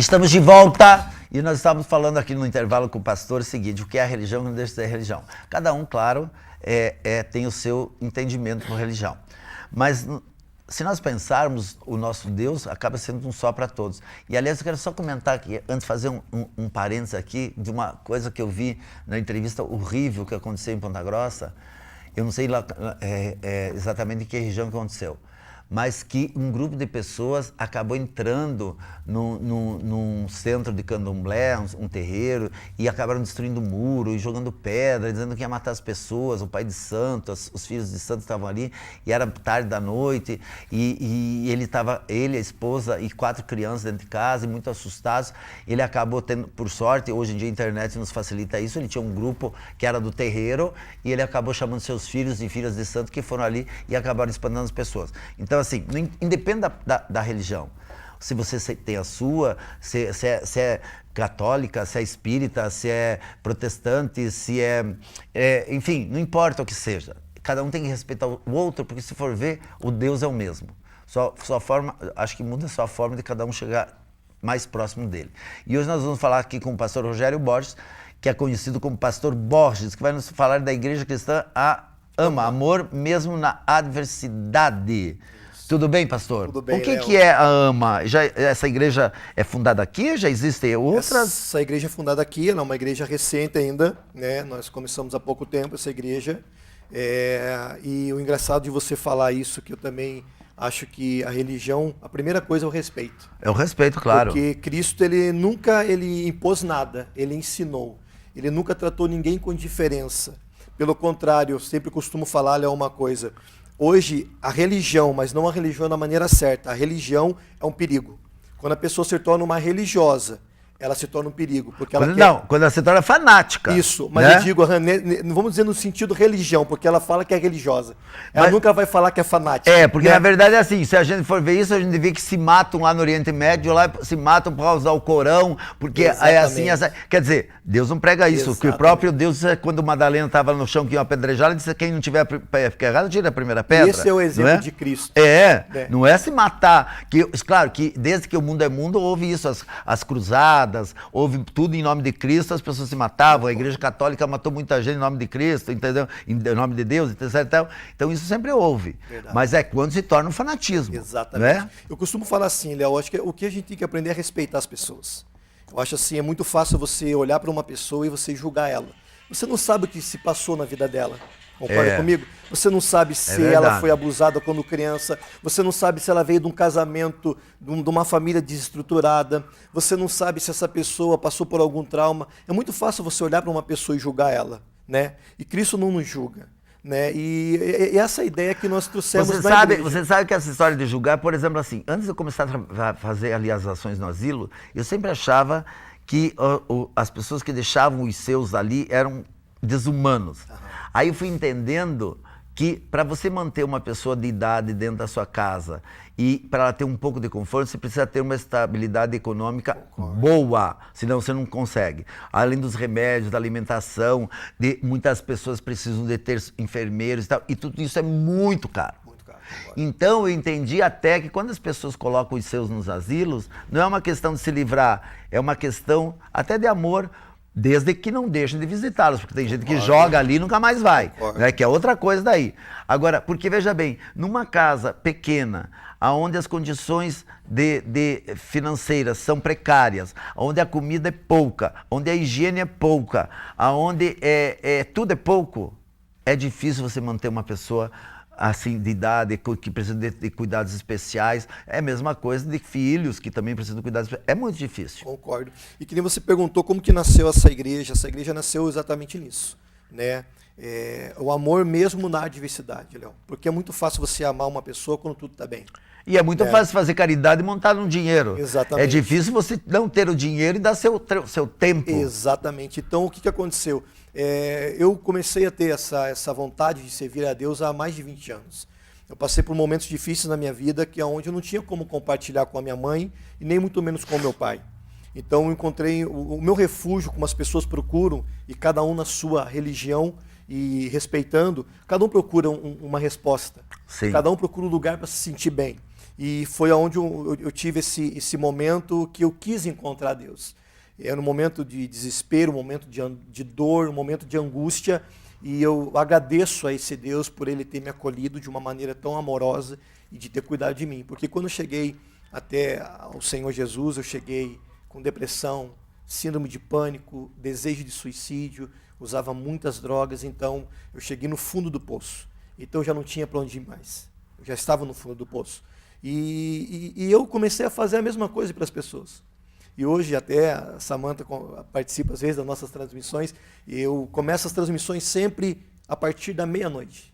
Estamos de volta e nós estávamos falando aqui no intervalo com o pastor o seguinte: o que é a religião não deixa de ser religião. Cada um, claro, tem o seu entendimento por religião. Mas se nós pensarmos, o nosso Deus acaba sendo um só para todos. E aliás, eu quero só comentar aqui, antes de fazer um parênteses aqui, de uma coisa que eu vi na entrevista horrível que aconteceu em Ponta Grossa. Eu não sei lá, exatamente em que região que aconteceu, mas que um grupo de pessoas acabou entrando num centro de candomblé, um terreiro, e acabaram destruindo o muro e jogando pedra, dizendo que ia matar as pessoas. O pai de santo, os filhos de santo estavam ali, e era tarde da noite, e ele, a esposa e 4 crianças dentro de casa, e muito assustados. Ele acabou tendo, por sorte, hoje em dia a internet nos facilita isso, ele tinha um grupo que era do terreiro, e ele acabou chamando seus filhos e filhas de santo que foram ali e acabaram espantando as pessoas. Então, assim, independe da religião. Se você tem a sua, se é católica, se é espírita, se é protestante, se enfim, não importa o que seja. Cada um tem que respeitar o outro, porque se for ver, o Deus é o mesmo. Acho que muda só a forma de cada um chegar mais próximo dele. E hoje nós vamos falar aqui com o pastor Rogério Borges, que é conhecido como pastor Borges, que vai nos falar da Igreja Cristã Ama, amor mesmo na adversidade. Tudo bem, pastor? Tudo bem, o que é a AMA? Essa igreja é fundada aqui? Já existem outras? Essa igreja é fundada aqui, ela é uma igreja recente ainda, né? Nós começamos há pouco tempo essa igreja. E o engraçado de você falar isso, que eu também acho que a religião, a primeira coisa é o respeito. É o respeito, claro. Porque Cristo, ele nunca impôs nada, ele ensinou. Ele nunca tratou ninguém com diferença. Pelo contrário, eu sempre costumo falar uma coisa. Hoje, a religião, mas não a religião da maneira certa, a religião é um perigo. Quando a pessoa se torna uma religiosa, ela se torna um perigo. Porque ela quando ela se torna fanática. Isso, mas né? eu digo, vamos dizer no sentido religião, porque ela fala que é religiosa. Ela nunca vai falar que é fanática. Porque na verdade é assim, se a gente for ver isso, a gente vê que se matam lá no Oriente Médio, lá se matam por causa do Corão, porque é assim, quer dizer, Deus não prega isso, porque o próprio Deus, quando Madalena estava no chão que ia apedrejar, ele disse: quem não tiver pé errado, tira a primeira pedra. Esse é o exemplo de Cristo. Não é se matar. Claro que desde que o mundo é mundo, houve isso, as cruzadas, houve tudo em nome de Cristo, as pessoas se matavam, a Igreja Católica matou muita gente em nome de Cristo, entendeu? Em nome de Deus, etc. Então isso sempre houve. Verdade. Mas é quando se torna um fanatismo. Exatamente. Né? Eu costumo falar assim, Léo, acho que o que a gente tem que aprender é respeitar as pessoas. Eu acho assim, é muito fácil você olhar para uma pessoa e você julgar ela. Você não sabe o que se passou na vida dela. Concorda comigo? Você não sabe se ela foi abusada quando criança, você não sabe se ela veio de um casamento, de uma família desestruturada, você não sabe se essa pessoa passou por algum trauma. É muito fácil você olhar para uma pessoa e julgar ela, né? E Cristo não nos julga, né? E essa ideia que nós trouxemos na igreja. Você sabe que essa história de julgar, por exemplo, assim, antes de eu começar a fazer ali as ações no asilo, eu sempre achava que as pessoas que deixavam os seus ali eram desumanos. Aí eu fui entendendo que para você manter uma pessoa de idade dentro da sua casa e para ela ter um pouco de conforto, você precisa ter uma estabilidade econômica boa, senão você não consegue. Além dos remédios, da alimentação, muitas pessoas precisam de ter enfermeiros e tal, e tudo isso é muito caro. Então eu entendi até que quando as pessoas colocam os seus nos asilos, não é uma questão de se livrar, é uma questão até de amor, desde que não deixem de visitá-los, porque tem gente que joga ali e nunca mais vai, né? Que é outra coisa daí. Agora, porque veja bem, numa casa pequena, onde as condições financeiras são precárias, onde a comida é pouca, onde a higiene é pouca, onde tudo é pouco, é difícil você manter uma pessoa assim, de idade, que precisa de cuidados especiais. É a mesma coisa de filhos que também precisam de cuidados especiais. É muito difícil. Concordo. E que nem você perguntou como que nasceu essa igreja nasceu exatamente nisso, né? O amor mesmo na adversidade, Léo. Porque é muito fácil você amar uma pessoa quando tudo está bem. E é muito fácil fazer caridade e montar no dinheiro. Exatamente. É difícil você não ter o dinheiro e dar seu tempo. Exatamente. Então, o que aconteceu? Eu comecei a ter essa vontade de servir a Deus há mais de 20 anos. Eu passei por momentos difíceis na minha vida, onde eu não tinha como compartilhar com a minha mãe e nem muito menos com o meu pai. Então, eu encontrei o meu refúgio, como as pessoas procuram, e cada um na sua religião, e respeitando, cada um procura uma resposta. Sim. Cada um procura um lugar para se sentir bem. E foi onde eu tive esse momento que eu quis encontrar Deus. Era um momento de desespero, um momento de dor, um momento de angústia. E eu agradeço a esse Deus por Ele ter me acolhido de uma maneira tão amorosa e de ter cuidado de mim. Porque quando eu cheguei até ao Senhor Jesus, eu cheguei com depressão, síndrome de pânico, desejo de suicídio, usava muitas drogas, então eu cheguei no fundo do poço. Então eu já não tinha para onde ir mais. Eu já estava no fundo do poço. E eu comecei a fazer a mesma coisa para as pessoas. E hoje até a Samantha participa às vezes das nossas transmissões, e eu começo as transmissões sempre a partir da meia-noite.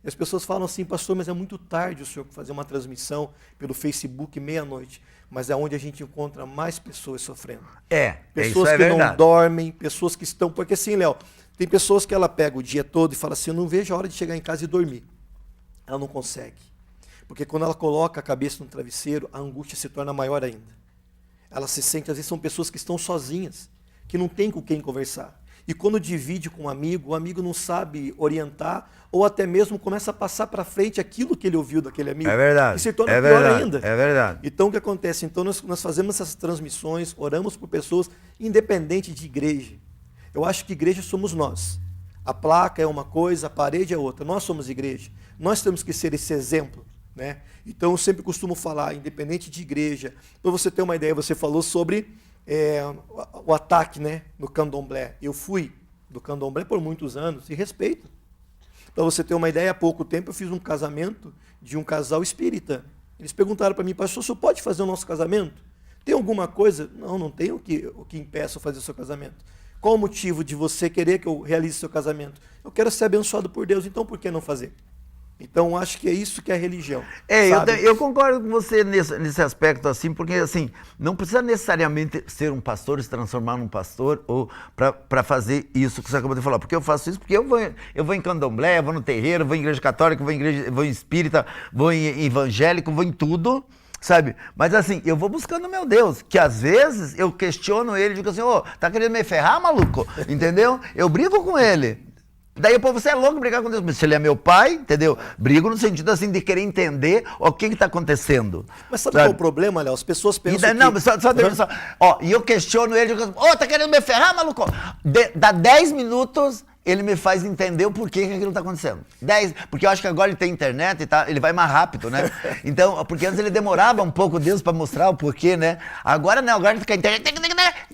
E as pessoas falam assim, pastor, mas é muito tarde o senhor fazer uma transmissão pelo Facebook meia-noite. Mas é onde a gente encontra mais pessoas sofrendo. Pessoas isso é que verdade. não dormem, pessoas que estão... Porque assim, Léo, tem pessoas que ela pega o dia todo e fala assim, eu não vejo a hora de chegar em casa e dormir. Ela não consegue. Porque quando ela coloca a cabeça no travesseiro, a angústia se torna maior ainda. Ela se sente, às vezes são pessoas que estão sozinhas, que não tem com quem conversar. E quando divide com um amigo, o amigo não sabe orientar, ou até mesmo começa a passar para frente aquilo que ele ouviu daquele amigo. É verdade. E se torna é pior verdade, ainda. É verdade. Então o que acontece? Então nós fazemos essas transmissões, oramos por pessoas, independente de igreja. Eu acho que igreja somos nós. A placa é uma coisa, a parede é outra. Nós somos igreja. Nós temos que ser esse exemplo. Né? Então eu sempre costumo falar, independente de igreja. Para você ter uma ideia, você falou sobre o ataque, né, no candomblé. Eu fui do candomblé por muitos anos e respeito. Para você ter uma ideia, há pouco tempo eu fiz um casamento de um casal espírita. Eles perguntaram para mim, pastor, o senhor pode fazer o nosso casamento? Tem alguma coisa? Não, não tem o que impeça eu fazer o seu casamento. Qual o motivo de você querer que eu realize o seu casamento? Eu quero ser abençoado por Deus, então por que não fazer? Então, acho que é isso que é a religião. Eu concordo com você nesse aspecto, assim, porque assim, não precisa necessariamente ser um pastor, se transformar num pastor, ou para fazer isso que você acabou de falar. Porque eu faço isso porque eu vou em candomblé, vou no terreiro, vou em igreja católica, vou em espírita, vou em evangélico, vou em tudo, sabe? Mas assim, eu vou buscando meu Deus, que às vezes eu questiono ele e digo assim, tá querendo me ferrar, maluco? Entendeu? Eu brigo com ele. Daí, pô, você é louco brigar com Deus, mas se ele é meu pai, entendeu? Brigo no sentido assim de querer entender o que está acontecendo. Mas sabe qual é o problema, Léo? As pessoas pensam daí, não, mas só e eu questiono ele, digo, tá querendo me ferrar, maluco? Dá 10 minutos, ele me faz entender o porquê que aquilo está acontecendo. 10, porque eu acho que agora ele tem internet e ele vai mais rápido, né? Então, porque antes ele demorava um pouco Deus para mostrar o porquê, né? Agora não, agora fica a internet.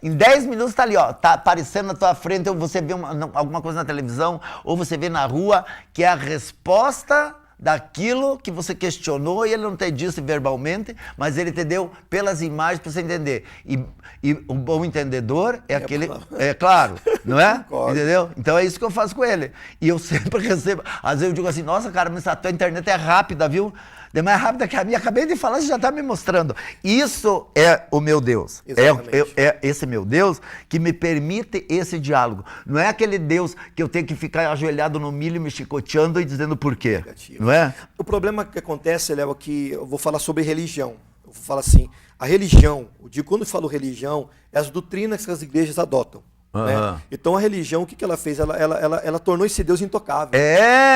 Em 10 minutos tá ali, tá aparecendo na tua frente, ou você vê alguma coisa na televisão, ou você vê na rua, que é a resposta daquilo que você questionou e ele não te disse verbalmente, mas ele te deu pelas imagens para você entender. E um bom entendedor é aquele... É claro, não é? Entendeu? Então é isso que eu faço com ele. E eu sempre recebo... Às vezes eu digo assim, nossa, cara, mas a tua internet é rápida, viu? É mais rápida que a minha. Acabei de falar, você já está me mostrando. Isso é o meu Deus. É esse meu Deus que me permite esse diálogo. Não é aquele Deus que eu tenho que ficar ajoelhado no milho, me chicoteando e dizendo por quê. Negativo. Não é? O problema que acontece, Léo, é que eu vou falar sobre religião. Eu vou falar assim, a religião, quando eu falo religião, é as doutrinas que as igrejas adotam. Né? Então a religião, o que ela fez? Ela tornou esse Deus intocável.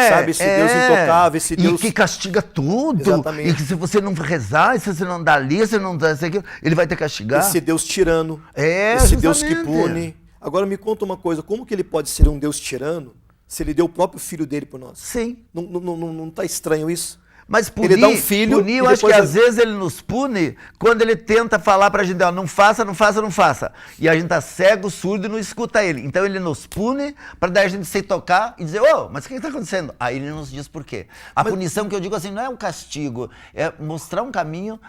Sabe, esse Deus intocável, esse Deus... E que castiga tudo. Exatamente. E que se você não rezar, se você não dar ali, se você não dar isso aqui, ele vai te castigar. Esse Deus tirano, esse Deus que pune. Agora me conta uma coisa, como que ele pode ser um Deus tirano se ele deu o próprio filho dele por nós? Sim. Não está estranho isso? Mas punir, ele dá um filho, eu acho que às vezes ele nos pune quando ele tenta falar pra gente, não faça, não faça, não faça. E a gente tá cego, surdo e não escuta ele. Então ele nos pune para daí a gente se tocar e dizer, mas o que está acontecendo? Aí ele nos diz por quê. A punição que eu digo assim, não é um castigo, é mostrar um caminho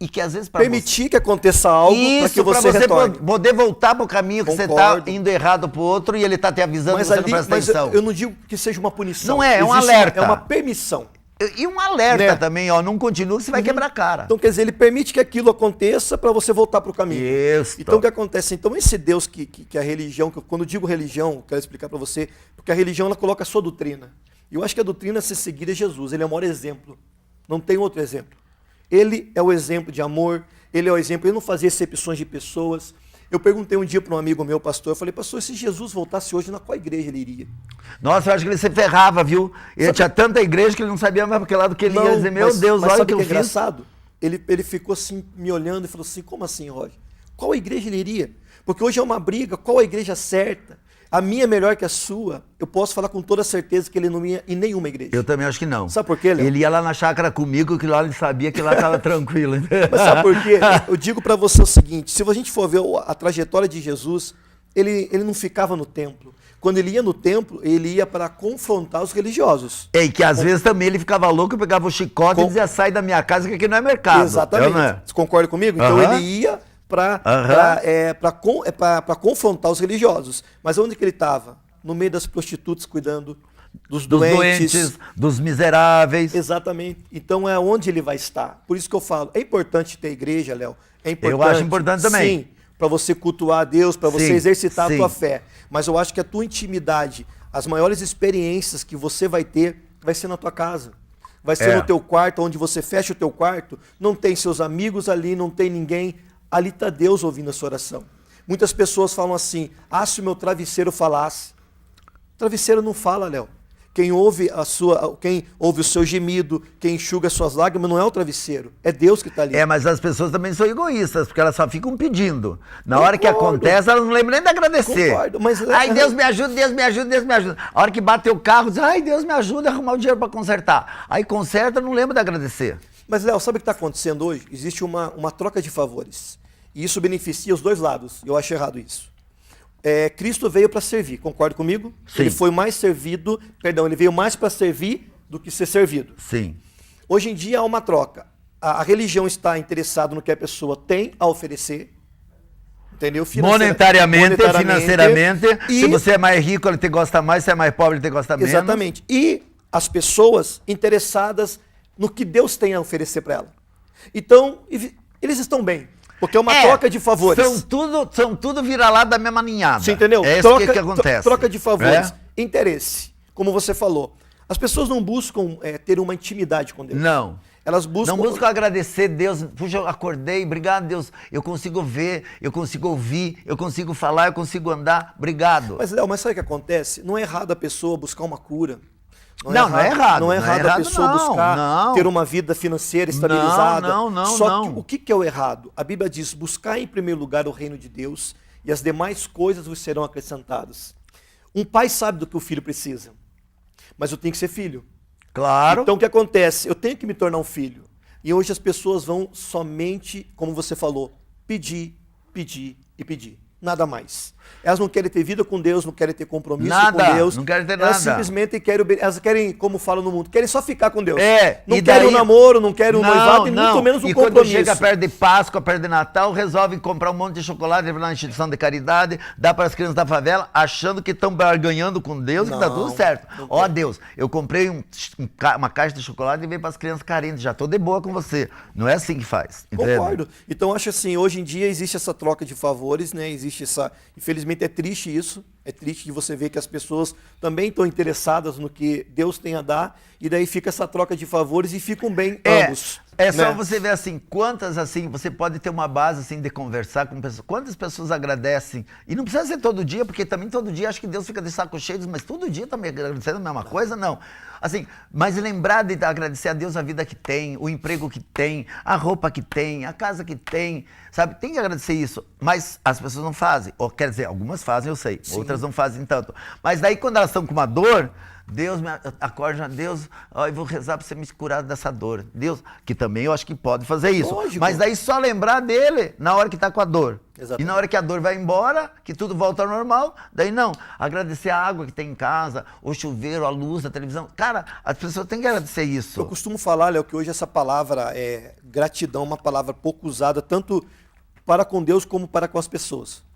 e que às vezes... Permitir que aconteça algo para que você retorne. Poder voltar pro caminho que você tá indo errado pro outro e ele tá te avisando, você não presta atenção. Eu não digo que seja uma punição. Não é um alerta. É uma permissão. E um alerta também, não continua que você vai quebrar a cara. Então, quer dizer, ele permite que aquilo aconteça para você voltar para o caminho. Isso. Então, o que acontece? Então, esse Deus que a religião, quando eu digo religião, eu quero explicar para você, porque a religião, ela coloca a sua doutrina. E eu acho que a doutrina a ser seguida é Jesus, ele é o maior exemplo. Não tem outro exemplo. Ele é o exemplo de amor, ele é o exemplo, ele não fazia excepções de pessoas. Eu perguntei um dia para um amigo meu, pastor, eu falei, pastor, se Jesus voltasse hoje, na qual igreja ele iria? Nossa, eu acho que ele se ferrava, viu? Ele tinha tanta igreja que ele não sabia mais para que lado que ele ia dizer, meu Deus, olha o que eu fiz. Engraçado? ele ficou assim, me olhando e falou assim, como assim, Roger? Qual igreja ele iria? Porque hoje é uma briga, qual a igreja certa? A minha é melhor que a sua. Eu posso falar com toda certeza que ele não ia em nenhuma igreja. Eu também acho que não. Sabe por quê, Léo? Ele ia lá na chácara comigo, que lá ele sabia que lá estava tranquilo. Mas sabe por quê? Eu digo para você o seguinte, se a gente for ver a trajetória de Jesus, ele não ficava no templo. Quando ele ia no templo, ele ia para confrontar os religiosos. E que às vezes também ele ficava louco, pegava o chicote e dizia, sai da minha casa que aqui não é mercado. Exatamente. Você concorda comigo? Então ele ia para confrontar os religiosos. Mas onde que ele estava? No meio das prostitutas, cuidando dos doentes, dos miseráveis. Exatamente. Então é onde ele vai estar. Por isso que eu falo, é importante ter igreja, Léo. É importante. Eu acho importante também. Sim, para você cultuar a Deus, para você exercitar sim. a tua fé. Mas eu acho que a tua intimidade, as maiores experiências que você vai ter, vai ser na tua casa. Vai ser no teu quarto, onde você fecha o teu quarto, não tem seus amigos ali, não tem ninguém. Ali está Deus ouvindo a sua oração. Muitas pessoas falam assim, se o meu travesseiro falasse. O travesseiro não fala, Léo. Quem ouve o seu gemido, quem enxuga as suas lágrimas, não é o travesseiro, é Deus que está ali. Mas as pessoas também são egoístas, porque elas só ficam pedindo. Na hora que acontece, elas não lembram nem de agradecer. Concordo, mas... Ai, Deus me ajuda, Deus me ajuda, Deus me ajuda. A hora que bate o carro, diz, ai, Deus me ajuda a arrumar o dinheiro para consertar. Aí conserta, não lembra de agradecer. Mas, Léo, sabe o que está acontecendo hoje? Existe uma troca de favores. E isso beneficia os dois lados. Eu acho errado isso. Cristo veio para servir, concorda comigo? Sim. Ele foi mais servido, ele veio mais para servir do que ser servido. Sim. Hoje em dia há uma troca. A religião está interessada no que a pessoa tem a oferecer, entendeu? Monetariamente, financeiramente. Se você é mais rico, ele te gosta mais, se é mais pobre, ele te gosta menos. Exatamente. E as pessoas interessadas no que Deus tem a oferecer para ela. Então, eles estão bem. Porque é uma troca de favores. São tudo vira-lata da mesma ninhada. Você entendeu? É isso que acontece. Troca de favores. Interesse. Como você falou. As pessoas não buscam ter uma intimidade com Deus. Não. Elas buscam... Não buscam agradecer Deus. Puxa, eu acordei, obrigado, Deus. Eu consigo ver, eu consigo ouvir, eu consigo falar, eu consigo andar. Obrigado. Mas, Léo, sabe o que acontece? Não é errado a pessoa buscar uma cura. Não é errado. Não é errado a pessoa buscar ter uma vida financeira estabilizada. Só que o que é o errado? A Bíblia diz, buscar em primeiro lugar o reino de Deus e as demais coisas vos serão acrescentadas. Um pai sabe do que o filho precisa, mas eu tenho que ser filho. Claro. Então o que acontece? Eu tenho que me tornar um filho. E hoje as pessoas vão somente, como você falou, pedir, pedir e pedir. Nada mais. Elas não querem ter vida com Deus, não querem ter compromisso com Deus. Não querem ter elas nada. Simplesmente querem, como falam no mundo, querem só ficar com Deus. Não e querem daí... um namoro, não querem um noivado e muito menos um compromisso. E quando chega perto de Páscoa, perto de Natal, resolvem comprar um monte de chocolate, levar na instituição de caridade, dar para as crianças da favela, achando que estão barganhando com Deus e que tá tudo certo. Ó Deus, eu comprei uma caixa de chocolate e veio para as crianças carentes, já tô de boa com você. Não é assim que faz. Concordo. Então acho assim, hoje em dia existe essa troca de favores, né? Existe essa... Infelizmente é triste isso, é triste de você ver que as pessoas também estão interessadas no que Deus tem a dar, e daí fica essa troca de favores e ficam bem ambos. Só você ver assim, quantas assim, você pode ter uma base assim de conversar com pessoas, quantas pessoas agradecem, e não precisa ser todo dia, porque também todo dia acho que Deus fica de saco cheio, mas todo dia também agradecendo a mesma coisa, não. Assim, mas lembrar de agradecer a Deus a vida que tem, o emprego que tem, a roupa que tem, a casa que tem, sabe? Tem que agradecer isso, mas as pessoas não fazem, ou quer dizer, algumas fazem, eu sei, outras não fazem tanto. Mas daí quando elas estão com uma dor, Deus me acorda, Deus, eu vou rezar para você me curar dessa dor. Deus, que também eu acho que pode fazer isso. Lógico. Mas daí só lembrar dele na hora que está com a dor. Exatamente. E na hora que a dor vai embora, que tudo volta ao normal, daí não. Agradecer a água que tem em casa, o chuveiro, a luz, a televisão. Cara, as pessoas têm que agradecer isso. Eu costumo falar, Léo, que hoje essa palavra gratidão, uma palavra pouco usada, tanto para com Deus como para com as pessoas.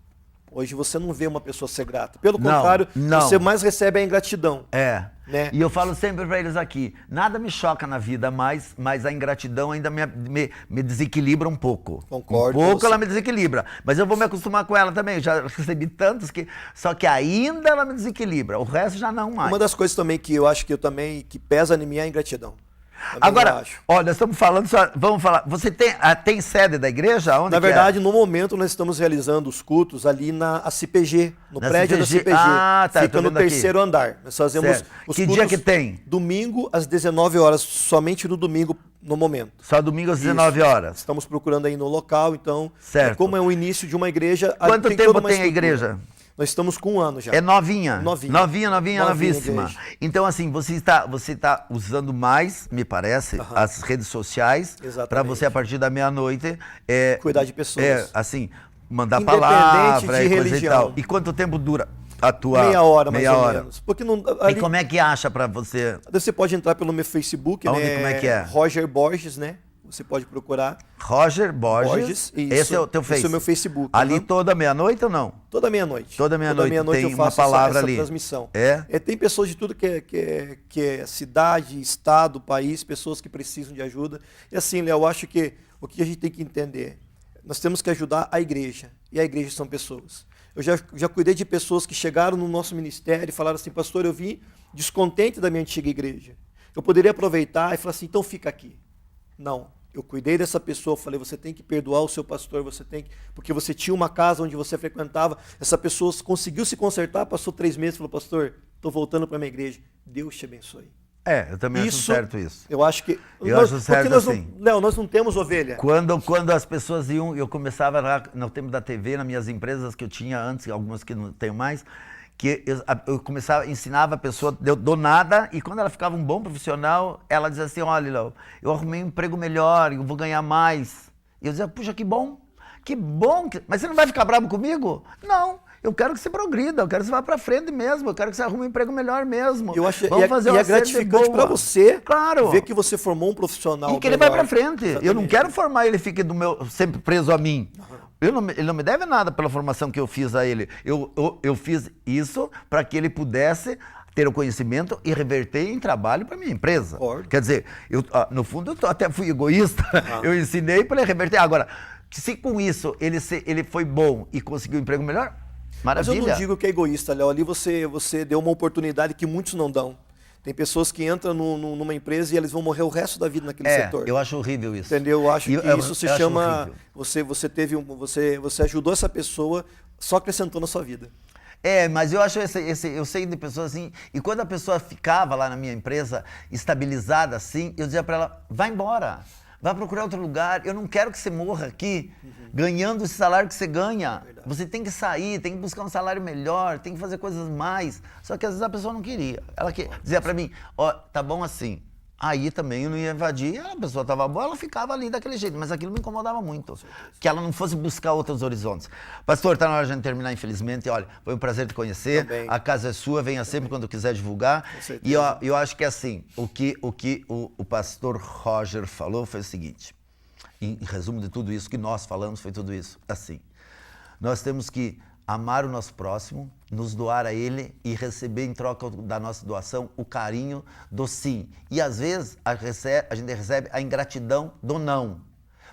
Hoje você não vê uma pessoa ser grata. Pelo contrário, você mais recebe a ingratidão. Né? E eu falo sempre para eles aqui, nada me choca na vida mais, mas a ingratidão ainda me desequilibra um pouco. Concordo. Um pouco ela me desequilibra, mas eu vou me acostumar com ela também. Eu já recebi tantos só que ainda ela me desequilibra, o resto já não mais. Uma das coisas também que eu acho que pesa em mim é a ingratidão. Agora, olha, nós estamos falando, vamos falar, você tem sede da igreja? Onde Na verdade, no momento, nós estamos realizando os cultos ali na CPG, no prédio da CPG. Ah, tá. Fica no terceiro andar. Nós fazemos os Que dia que tem? Domingo, às 19 horas, somente no domingo, no momento. Só domingo às 19 horas. Estamos procurando aí no local, então, certo. Como é o início de uma igreja... Quanto tempo tem a igreja? Nós estamos com 1 ano já. É novinha? Novinha, novíssima. Então, assim, você está usando mais, me parece, as redes sociais para você, a partir da meia-noite... cuidar de pessoas. Assim, mandar palavra de e coisa religião. e tal. E quanto tempo dura a tua... Meia hora, mais ou menos. Porque não, ali, e como é que acha para você? Você pode entrar pelo meu Facebook, Onde, né? Como é que é? Roger Borges, né? Você pode procurar. Roger Borges. Isso. Esse é o teu Facebook? Esse é o meu Facebook. Ali toda meia-noite ou não? Toda meia-noite. Toda meia-noite tem eu faço uma palavra essa ali. Transmissão. Tem pessoas de tudo que é cidade, estado, país, pessoas que precisam de ajuda. E assim, Léo, eu acho que o que a gente tem que entender, nós temos que ajudar a igreja. E a igreja são pessoas. Eu já cuidei de pessoas que chegaram no nosso ministério e falaram assim, pastor, eu vim descontente da minha antiga igreja. Eu poderia aproveitar e falar assim, então fica aqui. Não. Eu cuidei dessa pessoa, falei, você tem que perdoar o seu pastor, você tem que... Porque você tinha uma casa onde você frequentava, essa pessoa conseguiu se consertar, passou 3 meses, falou, pastor, estou voltando para a minha igreja. Deus te abençoe. Eu também acho certo isso. Eu acho que... acho certo assim. Léo, nós não temos ovelha. Quando as pessoas iam, eu começava lá no tempo da TV, nas minhas empresas que eu tinha antes, algumas que não tenho mais, que eu começava, ensinava a pessoa do nada, e quando ela ficava um bom profissional, ela dizia assim, olha, Léo, eu arrumei um emprego melhor, eu vou ganhar mais. E eu dizia, puxa, que bom, mas você não vai ficar bravo comigo? Não, eu quero que você progrida, eu quero que você vá pra frente mesmo, eu quero que você arrume um emprego melhor mesmo. Eu acho, Vamos fazer uma é gratificante para você, claro, ver que você formou um profissional e que ele vai pra frente. Exatamente. Eu não quero formar ele fique sempre preso a mim. Ele não me deve nada pela formação que eu fiz a ele. Eu fiz isso para que ele pudesse ter o conhecimento e reverter em trabalho para minha empresa. Quer dizer, no fundo eu até fui egoísta. Eu ensinei para ele reverter. Agora, se com isso ele foi bom e conseguiu um emprego melhor, maravilha. Mas eu não digo que é egoísta, Léo. Ali você deu uma oportunidade que muitos não dão. Tem pessoas que entram numa empresa e eles vão morrer o resto da vida naquele setor. Eu acho horrível isso. Entendeu? Eu acho que isso se chama... Você ajudou essa pessoa, só acrescentou na sua vida. Mas eu acho eu sei de pessoas assim, e quando a pessoa ficava lá na minha empresa, estabilizada assim, eu dizia para ela, vai embora, vai procurar outro lugar, eu não quero que você morra aqui, ganhando esse salário que você ganha. Verdade. Você tem que sair, tem que buscar um salário melhor, tem que fazer coisas mais. Só que às vezes a pessoa não queria. Ela dizia pra mim, tá bom assim. Aí também eu não ia invadir, a pessoa estava boa, ela ficava ali daquele jeito, mas aquilo me incomodava muito, que ela não fosse buscar outros horizontes. Pastor, tá na hora de a gente terminar, infelizmente. Olha, foi um prazer te conhecer, também. A casa é sua, venha sempre quando quiser divulgar. E eu acho que assim, o que o pastor Roger falou foi o seguinte, em resumo de tudo isso que nós falamos, foi tudo isso, assim, nós temos que amar o nosso próximo, nos doar a ele e receber em troca da nossa doação o carinho do sim. E às vezes a gente recebe a ingratidão do não.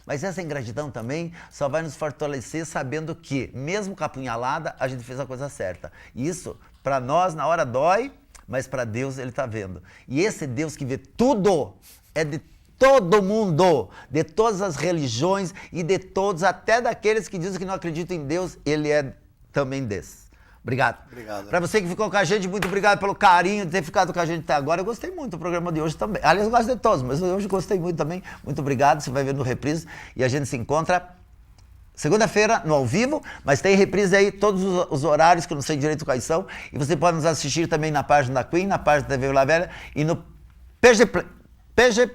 Mas essa ingratidão também só vai nos fortalecer sabendo que, mesmo com a apunhalada, a gente fez a coisa certa. E isso, para nós, na hora dói, mas para Deus ele está vendo. E esse Deus que vê tudo é de todo mundo, de todas as religiões e de todos, até daqueles que dizem que não acreditam em Deus, ele é também desse. Obrigado. Para você que ficou com a gente, muito obrigado pelo carinho de ter ficado com a gente até agora. Eu gostei muito do programa de hoje também. Aliás, eu gosto de todos, mas hoje eu gostei muito também. Muito obrigado, você vai ver no reprise. E a gente se encontra segunda-feira no ao vivo, mas tem reprise aí todos os horários que eu não sei direito quais são. E você pode nos assistir também na página da Queen, na página da TV Vila Velha e no PG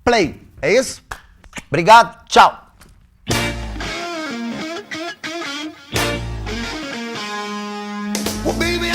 Play. É isso? Obrigado, tchau. Well, baby,